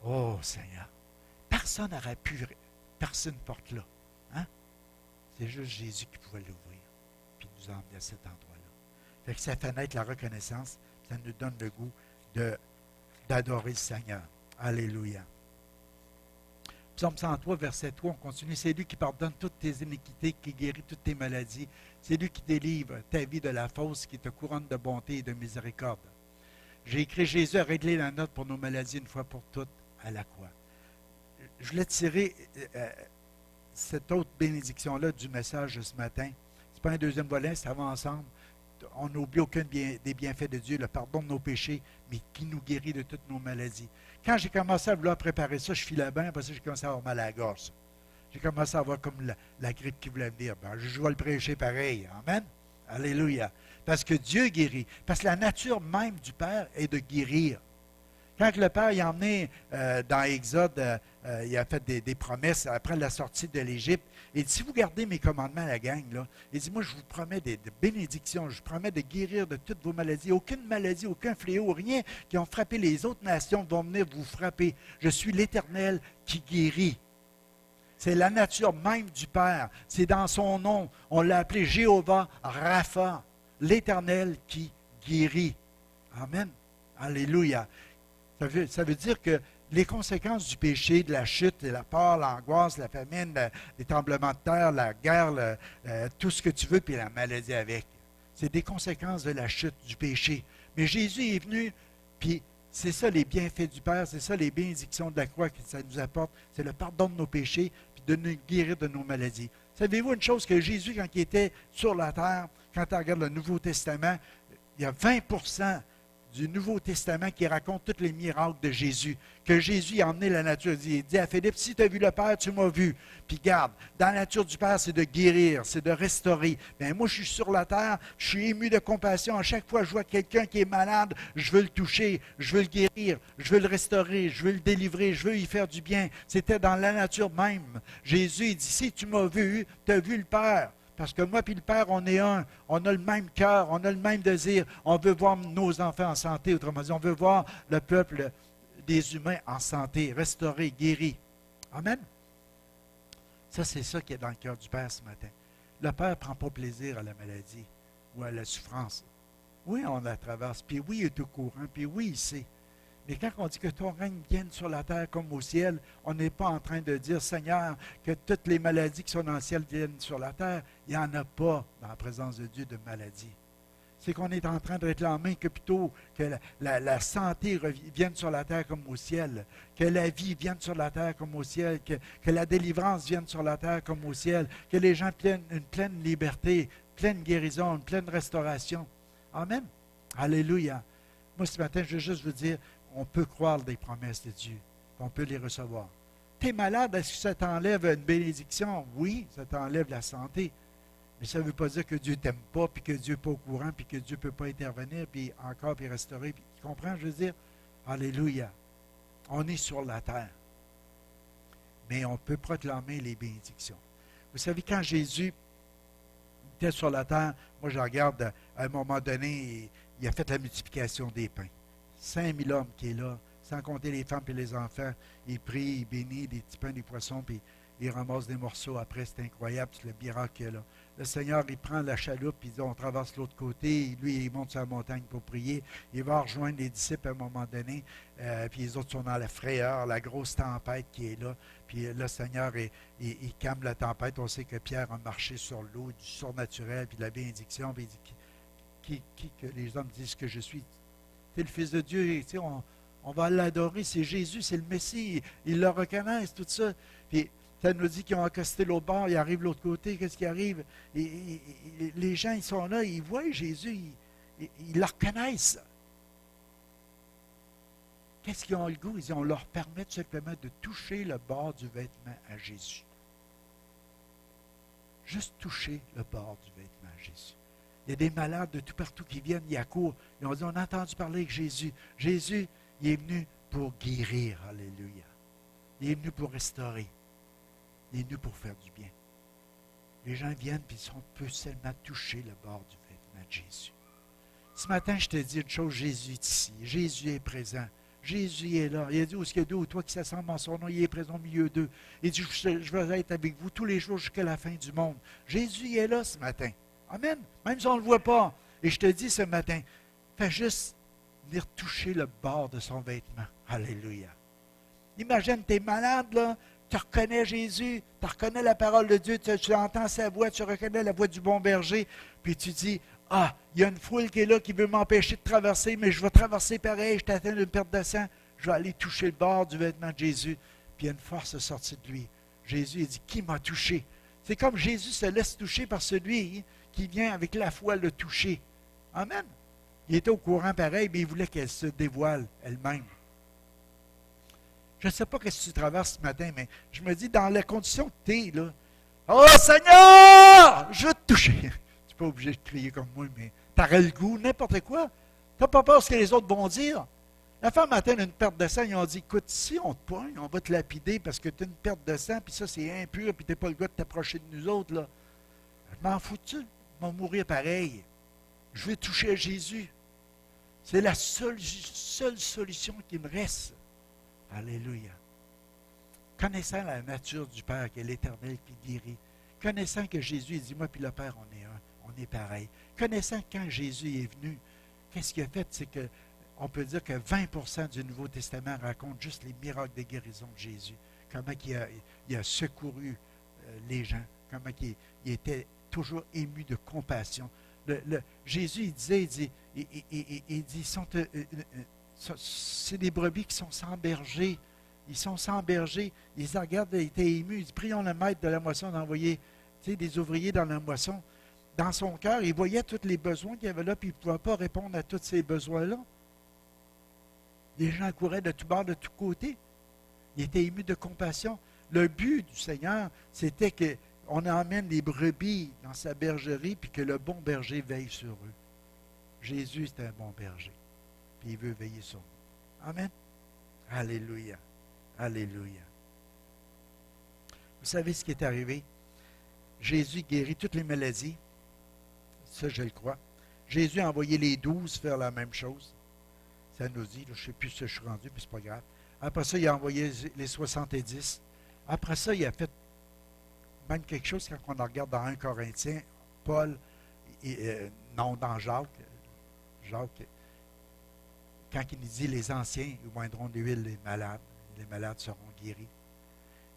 Oh, Seigneur. Personne n'aurait pu percer une porte là. Hein? C'est juste Jésus qui pouvait l'ouvrir. Puis nous emmener à cet endroit-là. Fait que ça fait naître la reconnaissance. Ça nous donne le goût d'adorer le Seigneur. Alléluia. Psaume 103, verset 3, on continue. C'est lui qui pardonne toutes tes iniquités, qui guérit toutes tes maladies. C'est lui qui délivre ta vie de la fausse, qui te couronne de bonté et de miséricorde. J'ai écrit Jésus a réglé la note pour nos maladies une fois pour toutes à la croix. Je voulais tirer cette autre bénédiction-là du message de ce matin. Ce n'est pas un deuxième volet, ça va ensemble. on n'oublie aucun des bienfaits de Dieu, le pardon de nos péchés, mais qui nous guérit de toutes nos maladies. Quand j'ai commencé à vouloir préparer ça, je filais bien, après ça, j'ai commencé à avoir mal à la gorge. J'ai commencé à avoir comme la grippe qui voulait venir. Ben, je vais le prêcher pareil. Amen. Alléluia. Parce que Dieu guérit. Parce que la nature même du Père est de guérir. Quand le Père il a emmené dans Exode, il a fait des promesses après la sortie de l'Égypte. Il dit, si vous gardez mes commandements, la gang, là, il dit, moi, je vous promets des bénédictions, je vous promets de guérir de toutes vos maladies. Aucune maladie, aucun fléau, rien qui ont frappé les autres nations vont venir vous frapper. Je suis l'Éternel qui guérit. C'est la nature même du Père. C'est dans son nom. On l'a appelé Jéhovah Rapha, l'Éternel qui guérit. Amen. Alléluia. Ça veut dire que les conséquences du péché, de la chute, de la peur, l'angoisse, la famine, les tremblements de terre, la guerre, tout ce que tu veux, puis la maladie avec, c'est des conséquences de la chute, du péché. Mais Jésus est venu, puis c'est ça les bienfaits du Père, c'est ça les bénédictions de la croix que ça nous apporte, c'est le pardon de nos péchés, puis de nous guérir de nos maladies. Savez-vous une chose, que Jésus, quand il était sur la terre, quand on regarde le Nouveau Testament, il y a 20% du Nouveau Testament qui raconte tous les miracles de Jésus, que Jésus a emmené la nature. Il dit à Philippe, si tu as vu le Père, tu m'as vu. Puis garde, dans la nature du Père, c'est de guérir, c'est de restaurer. Bien, moi, je suis sur la terre, je suis ému de compassion. À chaque fois que je vois quelqu'un qui est malade, je veux le toucher, je veux le guérir, je veux le restaurer, je veux le délivrer, je veux y faire du bien. C'était dans la nature même. Jésus, il dit, si tu m'as vu, tu as vu le Père. Parce que moi et le Père, on est un. On a le même cœur, on a le même désir. On veut voir nos enfants en santé, autrement dit, on veut voir le peuple des humains en santé, restauré, guéri. Amen. Ça, c'est ça qui est dans le cœur du Père ce matin. Le Père ne prend pas plaisir à la maladie ou à la souffrance. Oui, on la traverse, puis oui, il est au courant, puis oui, il sait. Mais quand on dit que ton règne vienne sur la terre comme au ciel, on n'est pas en train de dire, Seigneur, que toutes les maladies qui sont dans le ciel viennent sur la terre. Il n'y en a pas dans la présence de Dieu de maladies. C'est qu'on est en train de réclamer que plutôt que la santé vienne sur la terre comme au ciel, que la vie vienne sur la terre comme au ciel, que la délivrance vienne sur la terre comme au ciel, que les gens aient une pleine liberté, pleine guérison, une pleine restauration. Amen. Alléluia. Moi, ce matin, je veux juste vous dire, on peut croire des promesses de Dieu. On peut les recevoir. Tu es malade, est-ce que ça t'enlève une bénédiction? Oui, ça t'enlève la santé. Mais ça ne veut pas dire que Dieu ne t'aime pas, puis que Dieu n'est pas au courant, puis que Dieu ne peut pas intervenir, puis encore, puis restaurer. Puis, tu comprends, je veux dire? Alléluia. On est sur la terre. Mais on peut proclamer les bénédictions. Vous savez, quand Jésus était sur la terre, moi je regarde, à un moment donné, il a fait la multiplication des pains. 5000 hommes qui est là, sans compter les femmes et les enfants. Il prie, il bénit des petits pains, des poissons, puis il ramasse des morceaux après. C'est incroyable, c'est le miracle qu'il y a là. Le Seigneur, il prend la chaloupe, puis il dit, on traverse l'autre côté. Lui, il monte sur la montagne pour prier. Il va rejoindre les disciples à un moment donné. Puis les autres sont dans la frayeur, la grosse tempête qui est là. Puis le Seigneur, il calme la tempête. On sait que Pierre a marché sur l'eau, du surnaturel, puis de la bénédiction. Puis il dit, qui que les hommes disent que je suis? C'est le Fils de Dieu, on va l'adorer, c'est Jésus, c'est le Messie, ils le reconnaissent, tout ça. Puis ça nous dit qu'ils ont accosté l'autre bord, ils arrivent de l'autre côté, qu'est-ce qui arrive? Les gens, ils sont là, ils voient Jésus, ils le reconnaissent. Qu'est-ce qu'ils ont le goût? Ils disent, on leur permet tout simplement de toucher le bord du vêtement à Jésus. Juste toucher le bord du vêtement à Jésus. Il y a des malades de tout partout qui viennent, ils accourent. Ils ont dit, on a entendu parler avec Jésus. Jésus, il est venu pour guérir. Alléluia. Il est venu pour restaurer. Il est venu pour faire du bien. Les gens viennent et on peut seulement toucher le bord du vêtement de Jésus. Ce matin, je te dis une chose, Jésus est ici. Jésus est présent. Jésus est là. Il a dit, où est-ce qu'il y a deux ou trois qui s'assemblent en son nom, il est présent au milieu d'eux. Il dit, je vais être avec vous tous les jours jusqu'à la fin du monde. Jésus est là ce matin. Amen. Même si on ne le voit pas. Et je te dis ce matin, fais juste venir toucher le bord de son vêtement. Alléluia. Imagine, tu es malade, là, tu reconnais Jésus, tu reconnais la parole de Dieu, tu entends sa voix, tu reconnais la voix du bon berger, puis tu dis, ah, il y a une foule qui est là qui veut m'empêcher de traverser, mais je vais traverser pareil, je t'atteins d'une perte de sang, je vais aller toucher le bord du vêtement de Jésus. Puis il y a une force sortie de lui. Jésus, il dit, qui m'a touché? C'est comme Jésus se laisse toucher par celui qui vient avec la foi le toucher. Amen. Il était au courant pareil, mais il voulait qu'elle se dévoile elle-même. Je ne sais pas ce que tu traverses ce matin, mais je me dis, dans les conditions que tu es, là, oh Seigneur, je veux te toucher. Tu n'es pas obligé de crier comme moi, mais tu aurais le goût, n'importe quoi. Tu n'as pas peur de ce que les autres vont dire. La femme matin a une perte de sang, ils ont dit, écoute, si on te poigne, on va te lapider parce que tu as une perte de sang, puis ça c'est impur, puis tu n'as pas le goût de t'approcher de nous autres. Là. Je m'en fous-tu? Ils vont mourir pareil. Je vais toucher à Jésus. C'est la seule solution qui me reste. Alléluia. Connaissant la nature du Père, qui est l'Éternel qui guérit, connaissant que Jésus, il dit, moi puis le Père, on est un, on est pareil. Connaissant que quand Jésus est venu, qu'est-ce qu'il a fait? C'est que on peut dire que 20% du Nouveau Testament raconte juste les miracles de guérison de Jésus. Comment il a secouru les gens, comment il était toujours ému de compassion. Jésus, il disait, il dit c'est des brebis qui sont sans berger. Ils sont sans berger. Ils regardent, ils étaient émus. Ils disent, prions le maître de la moisson d'envoyer des ouvriers dans la moisson. Dans son cœur, il voyait tous les besoins qu'il y avait là, puis il ne pouvait pas répondre à tous ces besoins-là. Les gens couraient de tous bords, de tous côtés. Il était ému de compassion. Le but du Seigneur, c'était qu'on emmène les brebis dans sa bergerie, puis que le bon berger veille sur eux. Jésus, c'est un bon berger. Puis il veut veiller sur nous. Amen. Alléluia. Alléluia. Vous savez ce qui est arrivé? Jésus guérit toutes les maladies. Ça, je le crois. Jésus a envoyé les 12 faire la même chose. Ça nous dit, là, je ne sais plus si je suis rendu, mais ce n'est pas grave. Après ça, il a envoyé les 70. Après ça, il a fait même quelque chose quand on regarde dans 1 Corinthiens, Paul, non, dans Jacques, quand il nous dit les anciens, ils oindront d'huile les malades seront guéris.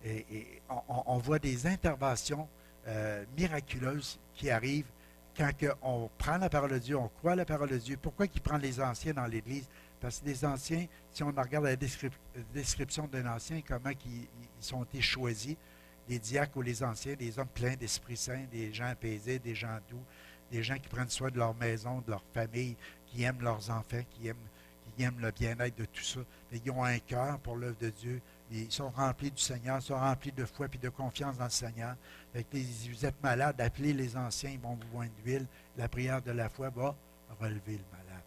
Et on voit des interventions miraculeuses qui arrivent quand on prend la parole de Dieu, on croit la parole de Dieu. Pourquoi il prend les anciens dans l'Église? Parce que les anciens, si on regarde la description d'un ancien, comment ils ont été choisis, les diacres ou les anciens, des hommes pleins d'Esprit Saint, des gens apaisés, des gens doux, des gens qui prennent soin de leur maison, de leur famille, qui aiment leurs enfants, qui aiment le bien-être de tout ça. Et ils ont un cœur pour l'œuvre de Dieu. Ils sont remplis du Seigneur, sont remplis de foi et de confiance dans le Seigneur. Si vous êtes malade, appelez les anciens, ils vont vous joindre d'huile. La prière de la foi va relever le malade.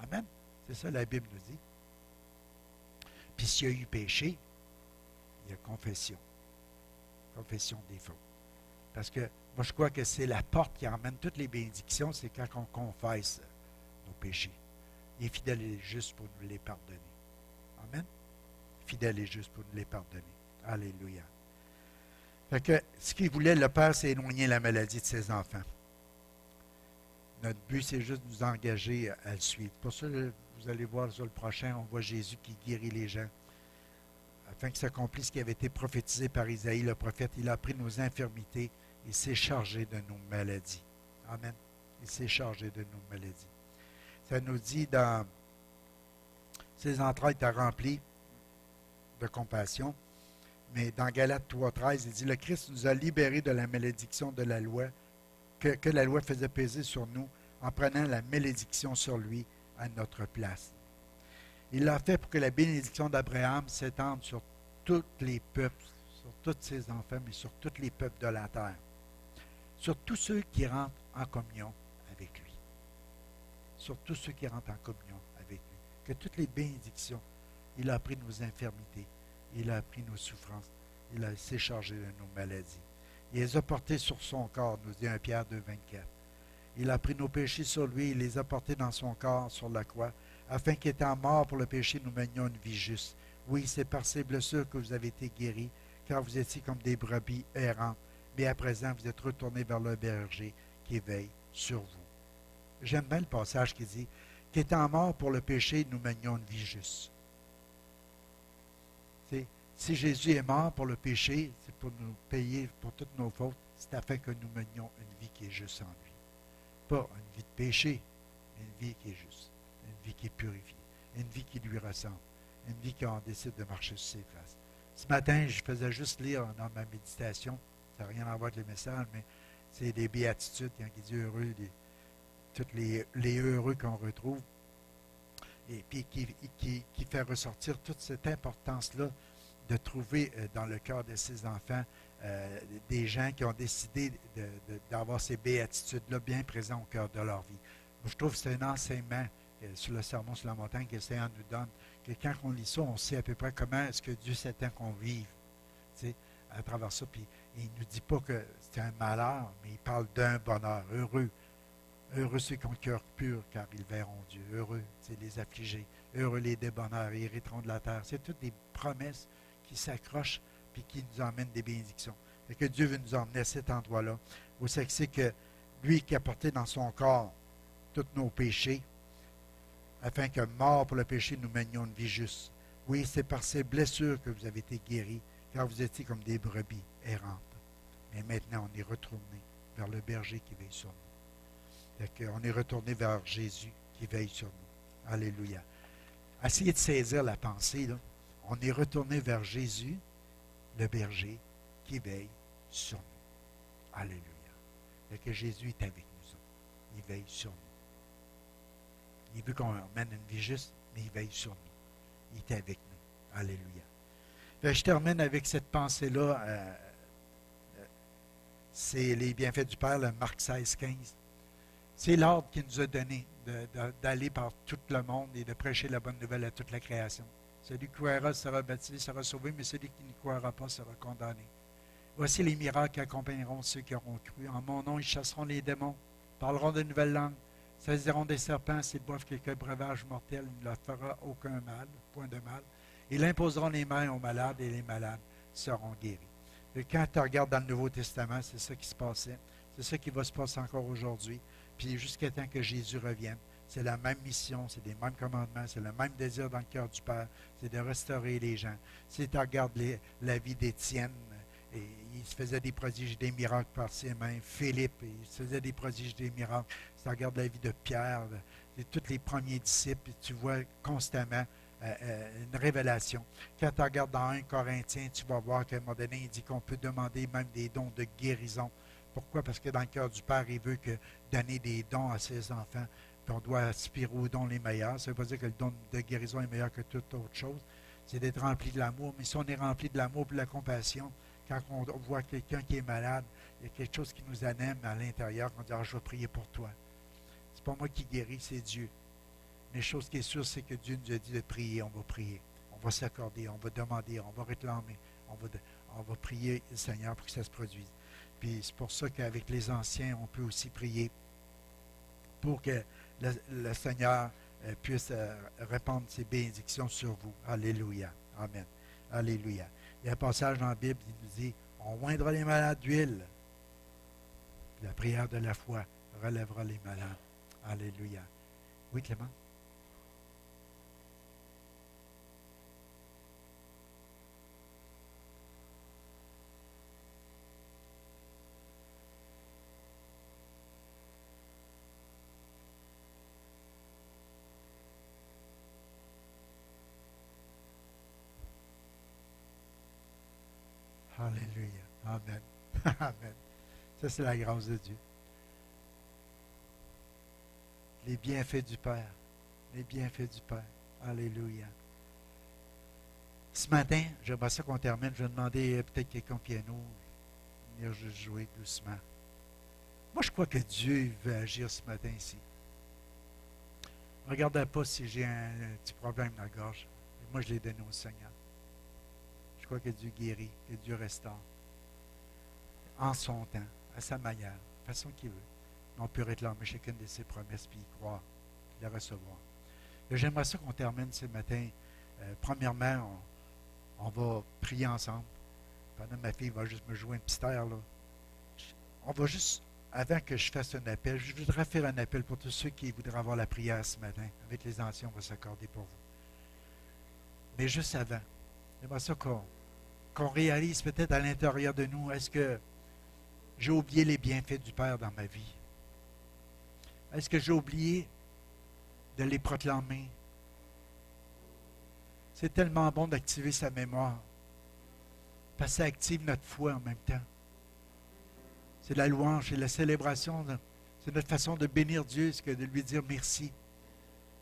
Amen. C'est ça la Bible nous dit. Puis s'il y a eu péché, il y a confession. Confession des fautes. Parce que moi, je crois que c'est la porte qui emmène toutes les bénédictions, c'est quand on confesse nos péchés. Il est fidèle et juste pour nous les pardonner. Amen. Fidèle et juste pour nous les pardonner. Alléluia. Fait que ce qu'il voulait, le Père, c'est éloigner la maladie de ses enfants. Notre but, c'est juste de nous engager à le suivre. Pour ça, vous allez voir sur le prochain, on voit Jésus qui guérit les gens. Afin que s'accomplisse ce qui avait été prophétisé par Isaïe, le prophète, il a pris nos infirmités et s'est chargé de nos maladies. Amen. Il s'est chargé de nos maladies. Ça nous dit dans ses entrailles étaient remplies de compassion. Mais dans Galates 3,13, il dit, le Christ nous a libérés de la malédiction de la loi, que la loi faisait peser sur nous, en prenant la malédiction sur lui à notre place. Il l'a fait pour que la bénédiction d'Abraham s'étende sur tous les peuples, sur tous ses enfants, mais sur tous les peuples de la terre. Sur tous ceux qui rentrent en communion avec lui. Sur tous ceux qui rentrent en communion avec lui. Que toutes les bénédictions, il a pris nos infirmités, il a pris nos souffrances, il s'est chargé de nos maladies. Il les a portées sur son corps, nous dit 1 Pierre 2, 24. Il a pris nos péchés sur lui, il les a portés dans son corps sur la croix, afin qu'étant mort pour le péché, nous menions une vie juste. Oui, c'est par ces blessures que vous avez été guéris, car vous étiez comme des brebis errantes, mais à présent vous êtes retournés vers le berger qui veille sur vous. J'aime bien le passage qui dit qu'étant mort pour le péché, nous menions une vie juste. Si Jésus est mort pour le péché, c'est pour nous payer pour toutes nos fautes, c'est afin que nous menions une vie qui est juste en lui. Pas une vie de péché, mais une vie qui est juste, une vie qui est purifiée, une vie qui lui ressemble, une vie qu'on décide de marcher sur ses traces. Ce matin, je faisais juste lire dans ma méditation, ça n'a rien à voir avec le message, mais c'est des béatitudes, quand il dit heureux tous les heureux qu'on retrouve, et puis qui fait ressortir toute cette importance-là de trouver dans le cœur de ces enfants des gens qui ont décidé d'avoir ces béatitudes-là bien présentes au cœur de leur vie. Moi, je trouve que c'est un enseignement sur le sermon sur la montagne que le Seigneur nous donne, que quand on lit ça, on sait à peu près comment est-ce que Dieu s'attend qu'on vive, tu sais, à travers ça. Puis il ne nous dit pas que c'est un malheur, mais il parle d'un bonheur. Heureux. Heureux ceux qui ont le cœur pur, car ils verront Dieu. Heureux, c'est les affligés. Heureux les débonneurs, ils hériteront de la terre. C'est toutes des promesses qui s'accrochent puis qui nous emmènent des bénédictions. Et que Dieu veut nous emmener à cet endroit-là, où c'est que lui qui a porté dans son corps tous nos péchés, afin que, mort pour le péché, nous menions une vie juste. Oui, c'est par ces blessures que vous avez été guéris, car vous étiez comme des brebis errantes. Mais maintenant, on est retourné vers le berger qui veille sur nous. On est retourné vers Jésus qui veille sur nous. Alléluia. Essayez de saisir la pensée, là. On est retourné vers Jésus, le berger, qui veille sur nous. Alléluia. Et que Jésus est avec nous. Il veille sur nous. Il veut qu'on mène une vie juste, mais il veille sur nous. Il est avec nous. Alléluia. Je termine avec cette pensée-là. C'est les bienfaits du Père, le Marc 16, 15. C'est l'ordre qu'il nous a donné d'aller par tout le monde et de prêcher la bonne nouvelle à toute la création. Celui qui croira sera baptisé, sera sauvé, mais celui qui ne croira pas sera condamné. Voici les miracles qui accompagneront ceux qui auront cru. En mon nom, ils chasseront les démons, parleront de nouvelles langues, saisiront des serpents, s'ils boivent quelques breuvages mortels, il ne leur fera aucun mal, point de mal. Ils imposeront les mains aux malades et les malades seront guéris. Et quand tu regardes dans le Nouveau Testament, c'est ça qui se passait. C'est ça qui va se passer encore aujourd'hui. Puis jusqu'à temps que Jésus revienne. C'est la même mission, c'est les mêmes commandements, c'est le même désir dans le cœur du Père, c'est de restaurer les gens. Si tu regardes la vie d'Étienne, il se faisait des prodiges, des miracles par ses mains. Philippe, il se faisait des prodiges, des miracles. Si tu regardes la vie de Pierre, de tous les premiers disciples, tu vois constamment une révélation. Quand tu regardes dans 1 Corinthiens, tu vas voir qu'à un moment donné, il dit qu'on peut demander même des dons de guérison. Pourquoi? Parce que dans le cœur du Père, il veut donner des dons à ses enfants. Puis on doit aspirer aux dons les meilleurs. Ça ne veut pas dire que le don de guérison est meilleur que toute autre chose. C'est d'être rempli de l'amour. Mais si on est rempli de l'amour et de la compassion, quand on voit quelqu'un qui est malade, il y a quelque chose qui nous anime à l'intérieur, on dit « Ah, je vais prier pour toi ». C'est pas moi qui guéris, c'est Dieu. Mais la chose qui est sûre, c'est que Dieu nous a dit de prier. On va prier. On va s'accorder, on va demander, on va réclamer. On va prier le Seigneur pour que ça se produise. Puis c'est pour ça qu'avec les anciens, on peut aussi prier pour que le Seigneur puisse répandre ses bénédictions sur vous. Alléluia. Amen. Alléluia. Il y a un passage dans la Bible qui nous dit « On oindra les malades d'huile. La prière de la foi relèvera les malades. » Alléluia. Oui, Clément? Alléluia. Amen. Amen. Ça, c'est la grâce de Dieu. Les bienfaits du Père. Les bienfaits du Père. Alléluia. Ce matin, j'aimerais ça qu'on termine. Je vais demander peut-être quelqu'un au piano, venir juste jouer doucement. Moi, je crois que Dieu veut agir ce matin ici. Ne regardez pas si j'ai un petit problème dans la gorge. Moi, je l'ai donné au Seigneur. Je crois que Dieu guérit, que Dieu restaure. En son temps, à sa manière, de la façon qu'il veut. On peut réclamer chacune de ses promesses, puis y croire, puis la recevoir. J'aimerais ça qu'on termine ce matin. Premièrement, on va prier ensemble. Pendant ma fille va juste me jouer un petit air, là. On va juste, avant que je fasse un appel, je voudrais faire un appel pour tous ceux qui voudraient avoir la prière ce matin. Avec les anciens, on va s'accorder pour vous. Mais juste avant, j'aimerais ça qu'on réalise peut-être à l'intérieur de nous, est-ce que j'ai oublié les bienfaits du Père dans ma vie? Est-ce que j'ai oublié de les proclamer? C'est tellement bon d'activer sa mémoire, parce que ça active notre foi en même temps. C'est la louange et la célébration. C'est notre façon de bénir Dieu, c'est que de lui dire merci.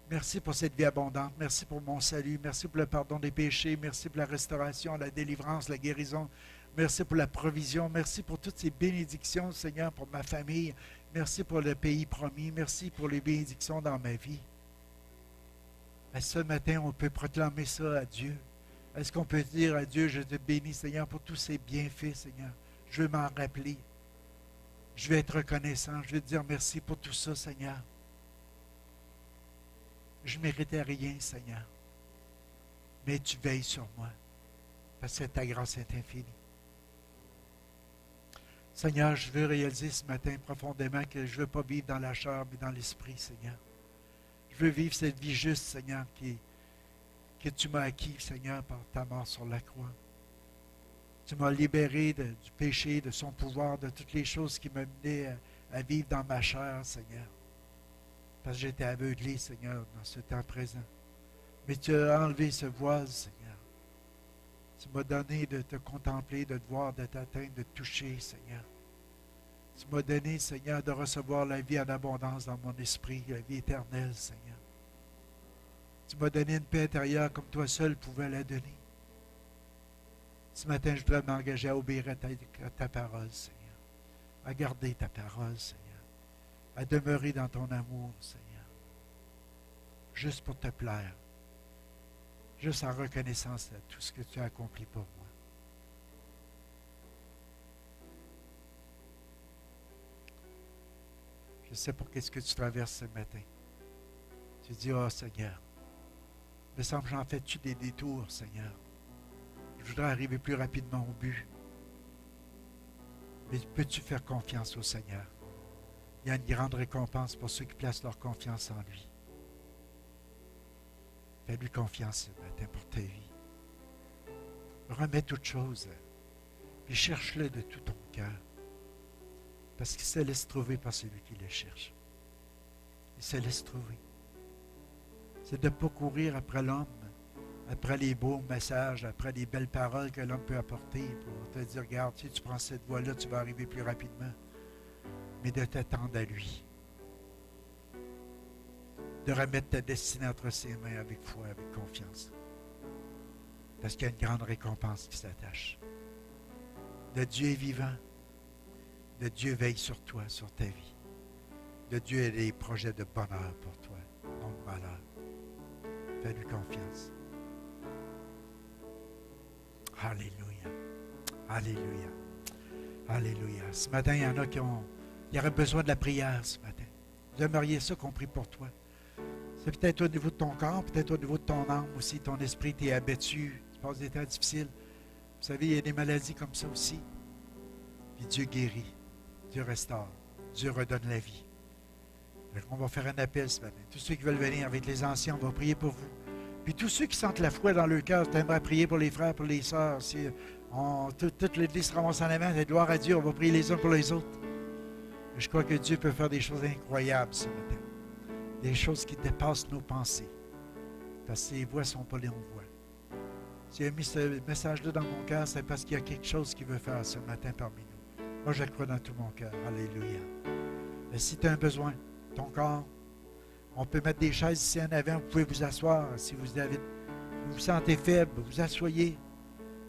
Merci pour cette vie abondante. Merci pour mon salut. Merci pour le pardon des péchés. Merci pour la restauration, la délivrance, la guérison. Merci pour la provision. Merci pour toutes ces bénédictions, Seigneur, pour ma famille. Merci pour le pays promis. Merci pour les bénédictions dans ma vie. Est-ce que ce matin, on peut proclamer ça à Dieu? Est-ce qu'on peut dire à Dieu, je te bénis, Seigneur, pour tous ces bienfaits, Seigneur? Je veux m'en rappeler. Je vais être reconnaissant. Je vais te dire merci pour tout ça, Seigneur. Je ne méritais rien, Seigneur. Mais tu veilles sur moi, parce que ta grâce est infinie. Seigneur, je veux réaliser ce matin profondément que je ne veux pas vivre dans la chair, mais dans l'esprit, Seigneur. Je veux vivre cette vie juste, Seigneur, que tu m'as acquis, Seigneur, par ta mort sur la croix. Tu m'as libéré du péché, de son pouvoir, de toutes les choses qui me menaient à vivre dans ma chair, Seigneur. Parce que j'étais aveuglé, Seigneur, dans ce temps présent. Mais tu as enlevé ce voile, Seigneur. Tu m'as donné de te contempler, de te voir, de t'atteindre, de te toucher, Seigneur. Tu m'as donné, Seigneur, de recevoir la vie en abondance dans mon esprit, la vie éternelle, Seigneur. Tu m'as donné une paix intérieure comme toi seul pouvais la donner. Ce matin, je voudrais m'engager à obéir à ta parole, Seigneur. À garder ta parole, Seigneur. À demeurer dans ton amour, Seigneur. Juste pour te plaire. Juste en reconnaissance de tout ce que tu as accompli pour moi. Je sais pour qu'est-ce que tu traverses ce matin. Tu dis, oh Seigneur, il me semble que j'en fais-tu des détours, Seigneur. Je voudrais arriver plus rapidement au but. Mais peux-tu faire confiance au Seigneur? Il y a une grande récompense pour ceux qui placent leur confiance en lui. Fais-lui confiance ce matin pour ta vie. Remets toutes choses, puis cherche-le de tout ton cœur. Parce qu'il se laisse trouver par celui qui le cherche. Il se laisse trouver. C'est de ne pas courir après l'homme, après les beaux messages, après les belles paroles que l'homme peut apporter pour te dire, regarde, si tu prends cette voie-là, tu vas arriver plus rapidement. Mais de t'attendre à lui. De remettre ta destinée entre ses mains avec foi, avec confiance. Parce qu'il y a une grande récompense qui s'attache. Le Dieu est vivant. Le Dieu veille sur toi, sur ta vie. Le Dieu a des projets de bonheur pour toi, non de malheur. Fais-lui confiance. Alléluia. Alléluia. Alléluia. Ce matin, il y en a qui auraient besoin de la prière ce matin. Vous aimeriez ça qu'on prie pour toi. C'est peut-être au niveau de ton corps, peut-être au niveau de ton âme aussi. Ton esprit t'est abattu. Tu passes des temps difficiles. Vous savez, il y a des maladies comme ça aussi. Puis Dieu guérit. Dieu restaure. Dieu redonne la vie. On va faire un appel ce matin. Tous ceux qui veulent venir avec les anciens, on va prier pour vous. Puis tous ceux qui sentent la foi dans leur cœur, tu aimerais prier pour les frères, pour les sœurs. Si toute l'Église se ramasse en avant, et gloire à Dieu, on va prier les uns pour les autres. Je crois que Dieu peut faire des choses incroyables ce matin. Des choses qui dépassent nos pensées. Parce que ses voix ne sont pas les mêmes voix. S'il a mis ce message-là dans mon cœur, c'est parce qu'il y a quelque chose qu'il veut faire ce matin parmi nous. Moi, je le crois dans tout mon cœur. Alléluia. Mais si tu as un besoin, ton corps, on peut mettre des chaises ici en avant. Vous pouvez vous asseoir. Si vous vous sentez faible, vous asseyez.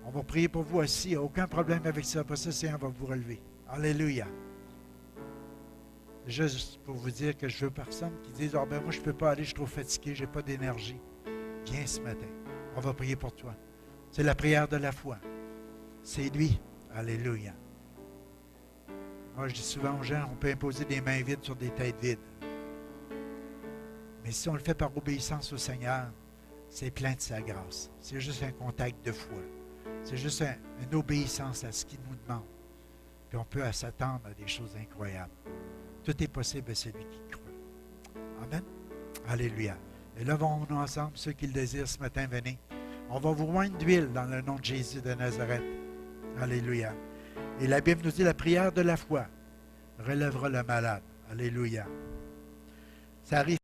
On va prier pour vous assis. Il n'y a aucun problème avec ça. Après ça, le Seigneur va vous relever. Alléluia. Juste pour vous dire que je veux personne qui dise, oh, ben moi je ne peux pas aller, je suis trop fatigué, je n'ai pas d'énergie. Viens ce matin. On va prier pour toi. C'est la prière de la foi. C'est lui. Alléluia. Moi, je dis souvent aux gens, on peut imposer des mains vides sur des têtes vides. Mais si on le fait par obéissance au Seigneur, c'est plein de sa grâce. C'est juste un contact de foi. C'est juste une obéissance à ce qu'il nous demande. Puis on peut s'attendre à des choses incroyables. Tout est possible à celui qui croit. Amen. Alléluia. Et levons-nous ensemble, ceux qui le désirent ce matin, venez. On va vous oindre d'huile dans le nom de Jésus de Nazareth. Alléluia. Et la Bible nous dit, la prière de la foi relèvera le malade. Alléluia. Ça arrive.